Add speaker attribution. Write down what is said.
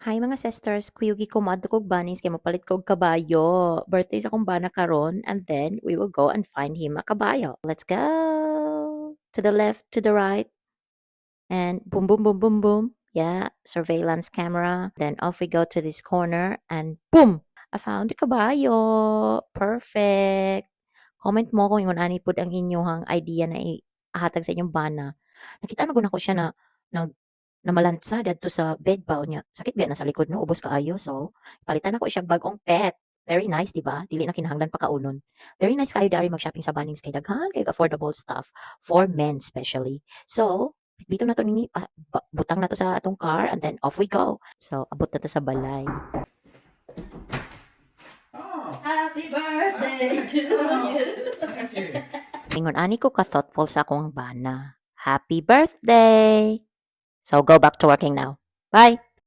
Speaker 1: Hi mga sisters, kuyugi ko maadto kog banis kay mapalit kog kabayo. Birthday sa kong bana karon and then we will go and find him a kabayo. Let's go! To the left, to the right, and boom, boom, boom, boom, boom. Yeah, surveillance camera. Then off we go to this corner and boom! I found the kabayo. Perfect! Comment mo kung ingon ani pud ang inyong idea na ihatag sa inyong bana. Nakita na gud ako siya na nag namalantsa dadto sa bed ba niya. Sakit ba na sa likod no, ubos kaayo. So, palitan ako siya bagong pet. Very nice, di ba? Dili na kinahanglan pa kaunon. Very nice kayo dari mag-shopping sa Bunnings kay daghan kay affordable stuff for men especially. So, dito na to nini butang na to sa atong car and then off we go. So, abot na to sa balay.
Speaker 2: Oh,
Speaker 3: Happy birthday to
Speaker 2: oh,
Speaker 3: you.
Speaker 2: thank you.
Speaker 1: Ingon ani ko ka thoughtful sa akong bana. Happy birthday! So, go back to working now. Bye!